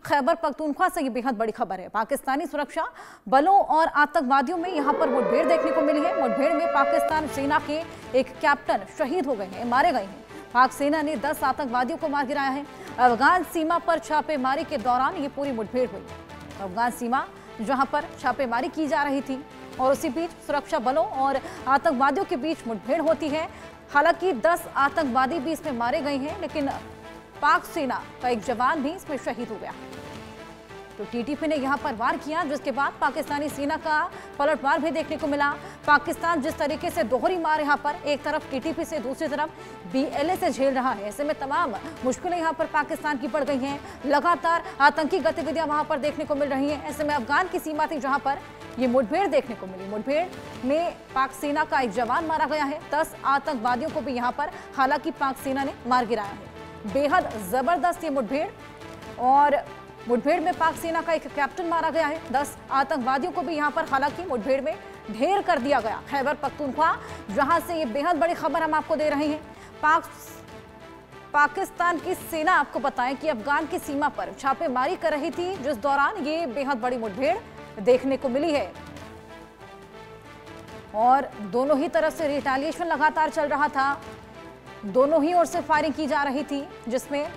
खैबर पख्तूनख्वा से ये बेहद बड़ी खबर है। पाकिस्तानी सुरक्षा बलों और आतंकवादियों में यहां पर मुठभेड़ देखने को मिली है। मुठभेड़ में पाकिस्तान सेना के एक कैप्टन शहीद हो गए हैं, मारे गए हैं। पाक सेना ने 10 आतंकवादियों को मार गिराया है। अफगान सीमा पर छापेमारी के दौरान ये पूरी मुठभेड़ हुई। अफगान सीमा जहां पर छापेमारी की जा रही थी और उसी बीच सुरक्षा बलों और आतंकवादियों के बीच मुठभेड़ होती है। हालांकि 10 आतंकवादी भी इसमें मारे गए हैं, लेकिन पाक सेना का एक जवान भी इसमें शहीद हो गया। तो टीटीपी ने यहां पर वार किया, जिसके बाद पाकिस्तानी सेना का पलटवार भी देखने को मिला। पाकिस्तान जिस तरीके से दोहरी मार यहां पर एक तरफ टीटीपी से दूसरी तरफ बीएलए से झेल रहा है, ऐसे में तमाम मुश्किलें यहां पर पाकिस्तान की बढ़ गई हैं। लगातार आतंकी गतिविधियां वहां पर देखने को मिल रही हैं। ऐसे में अफगान की सीमा थी जहां पर ये मुठभेड़ देखने को मिली। मुठभेड़ में पाक सेना का एक जवान मारा गया है। 10 आतंकवादियों को भी यहाँ पर हालांकि पाक सेना ने मार गिराया है। बेहद जबरदस्त ये मुठभेड़, और मुठभेड़ में पाक सेना का एक कैप्टन मारा गया है। 10 आतंकवादियों को भी यहाँ पर हालांकि मुठभेड़ में ढेर कर दिया गया। खैबर पख्तूनख्वा जहां से ये बेहद बड़ी खबर हम आपको दे रहे हैं। पाकिस्तान की सेना आपको बताएं कि अफगान की सीमा पर छापेमारी कर रही थी, जिस दौरान ये बेहद बड़ी मुठभेड़ देखने को मिली है। और दोनों ही तरफ से रिटेलिएशन लगातार चल रहा था। दोनों ही ओर से फायरिंग की जा रही थी, जिसमें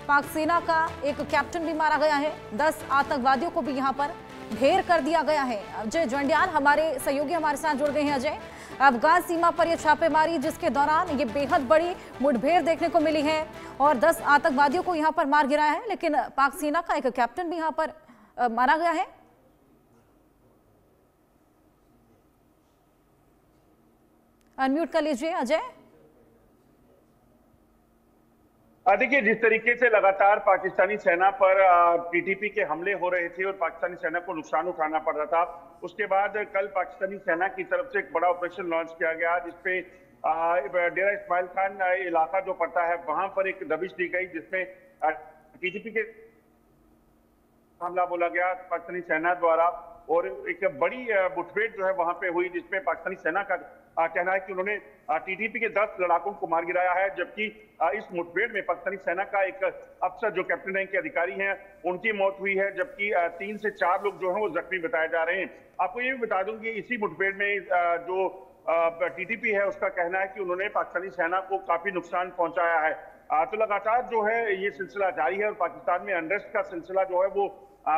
पाक सेना का एक कैप्टन भी मारा गया है। 10 आतंकवादियों को भी यहां पर ढेर कर दिया गया है। अजय जंडियाल हमारे सहयोगी हमारे साथ जुड़ गए हैं। अजय, अफगान सीमा पर यह छापेमारी जिसके दौरान ये बेहद बड़ी मुठभेड़ देखने को मिली है और 10 आतंकवादियों को यहां पर मार गिराया है, लेकिन पाक सेना का एक कैप्टन भी यहां पर मारा गया है। अनम्यूट कर लीजिए अजय। देखिए, जिस तरीके से लगातार पाकिस्तानी सेना पर टीटीपी के हमले हो रहे थे और पाकिस्तानी सेना को नुकसान उठाना पड़ रहा था, उसके बाद कल पाकिस्तानी सेना की तरफ से एक बड़ा ऑपरेशन लॉन्च किया गया, जिसपे डेरा इस्माइल खान इलाका जो पड़ता है वहां पर एक दबिश दी गई, जिसमें टीटीपी के हमला बोला गया पाकिस्तानी सेना द्वारा, और एक बड़ी मुठभेड़ जो है वहां पे हुई, जिसमें पाकिस्तानी सेना का कहना है कि उन्होंने टीटीपी के 10 लड़ाकों को मार गिराया है। जबकि इस मुठभेड़ में पाकिस्तानी सेना का एक अफसर जो कैप्टन रैंक के अधिकारी हैं, उनकी मौत हुई है, जबकि 3 से 4 लोग जो हैं वो जख्मी बताए जा रहे हैं। आपको ये भी बता दूं कि इसी मुठभेड़ में जो टीटीपी है उसका कहना है कि उन्होंने पाकिस्तानी सेना को काफी नुकसान पहुंचाया है। तो लगातार जो है ये सिलसिला जारी है और पाकिस्तान में अनरेस्ट का सिलसिला जो है वो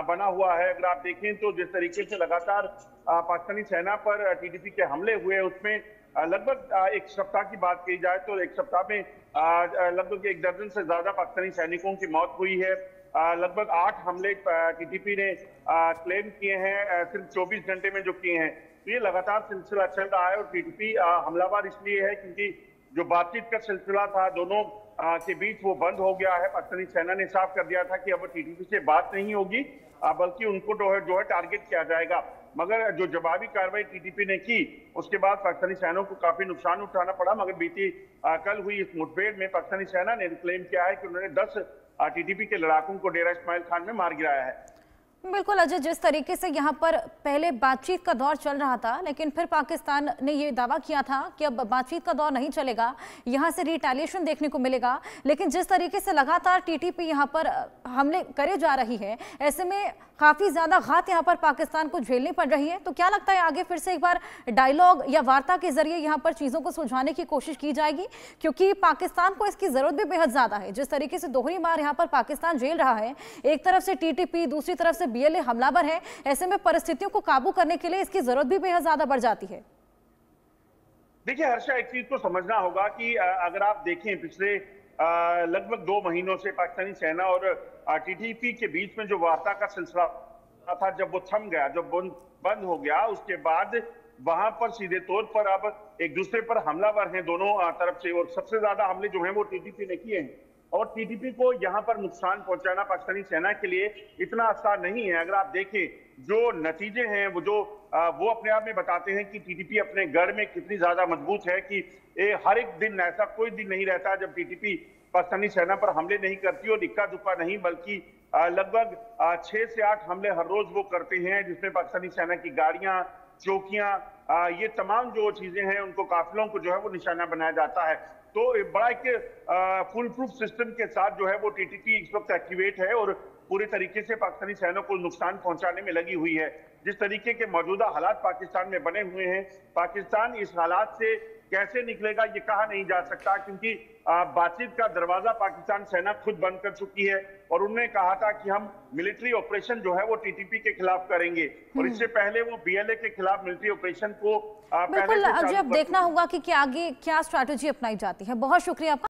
बना हुआ है। अगर आप देखें तो जिस तरीके से लगातार पाकिस्तानी सेना पर टीटीपी के हमले हुए, उसमें लगभग एक सप्ताह की बात की जाए तो एक सप्ताह में लगभग 1 दर्जन से ज्यादा पाकिस्तानी सैनिकों की मौत हुई है। लगभग 8 हमले टीटीपी ने क्लेम किए हैं सिर्फ 24 घंटे में जो किए हैं। तो ये लगातार सिलसिला चल रहा है और टीटीपी हमलावर इसलिए है क्योंकि जो बातचीत का सिलसिला था दोनों के बीच वो बंद हो गया है। पाकिस्तानी सेना ने साफ कर दिया था कि अब टीटीपी से बात नहीं होगी, बल्कि उनको जो है टारगेट किया जाएगा। मगर जो जवाबी कार्रवाई टीटीपी ने की, उसके बाद पाकिस्तानी सेना को काफी नुकसान उठाना पड़ा। मगर बीती कल हुई इस मुठभेड़ में पाकिस्तानी सेना ने क्लेम किया है कि उन्होंने 10 टीटीपी के लड़ाकों को डेरा इस्माइल खान में मार गिराया है। बिल्कुल अजय, जिस तरीके से यहाँ पर पहले बातचीत का दौर चल रहा था, लेकिन फिर पाकिस्तान ने ये दावा किया था कि अब बातचीत का दौर नहीं चलेगा, यहाँ से रिटेलिएशन देखने को मिलेगा। लेकिन जिस तरीके से लगातार टीटीपी यहाँ पर हमले करे जा रही है, ऐसे में काफ़ी ज़्यादा घात यहाँ पर पाकिस्तान को झेलनी पड़ रही है। तो क्या लगता है आगे फिर से एक बार डायलॉग या वार्ता के जरिए यहाँ पर चीज़ों को सुलझाने की कोशिश की जाएगी? क्योंकि पाकिस्तान को इसकी ज़रूरत भी बेहद ज़्यादा है। जिस तरीके से दोहरी मार यहाँ पर पाकिस्तान झेल रहा है, एक तरफ से टीटीपी, दूसरी तरफ से बीएलए हमलावर है, ऐसे में परिस्थितियों को काबू करने के लिए इसकी जरूरत भी बेहद ज्यादा बढ़ जाती है। देखिए हर्षा, एक चीज को समझना होगा कि अगर आप देखें पिछले लगभग 2 महीनों से पाकिस्तानी सेना और टीटीपी के बीच में जो वार्ता का सिलसिला था, जब वो थम गया, जब बंद हो गया, उसके बाद वहां पर सीधे तौर पर अब एक दूसरे पर हमलावर हैं दोनों तरफ से, और सबसे ज्यादा हमले जो हैं वो टीटीपी ने किए हैं। और टीटीपी को यहां पर नुकसान पहुंचाना पाकिस्तानी सेना के लिए इतना आसान नहीं है। अगर आप देखें जो नतीजे हैं वो अपने आप में बताते हैं कि टीटीपी अपने गढ़ में कितनी ज्यादा मजबूत है कि हर एक दिन, ऐसा कोई दिन नहीं रहता जब टीटीपी पाकिस्तानी सेना पर हमले नहीं करती, और इक्का दुक्का नहीं बल्कि लगभग 6 से 8 हमले हर रोज वो करते हैं, जिसमें पाकिस्तानी सेना की गाड़ियां, चौकियां, ये तमाम जो चीजें हैं उनको, काफिलों को जो है वो निशाना बनाया जाता है। तो बड़ा एक फुल प्रूफ सिस्टम के साथ जो है वो टीटीपी इस वक्त एक्टिवेट है और पूरे तरीके से पाकिस्तानी सेना को नुकसान पहुंचाने में लगी हुई है। जिस तरीके के मौजूदा हालात पाकिस्तान में बने हुए हैं, पाकिस्तान इस हालात से कैसे निकलेगा ये कहा नहीं जा सकता, क्योंकि बातचीत का दरवाजा पाकिस्तान सेना खुद बंद कर चुकी है और उन्होंने कहा था कि हम मिलिट्री ऑपरेशन जो है वो टीटीपी के खिलाफ करेंगे और इससे पहले वो बीएलए के खिलाफ मिलिट्री ऑपरेशन को बिल्कुल अजय, अब देखना होगा कि आगे क्या स्ट्रैटेजी अपनाई जाती है। बहुत शुक्रिया आपका।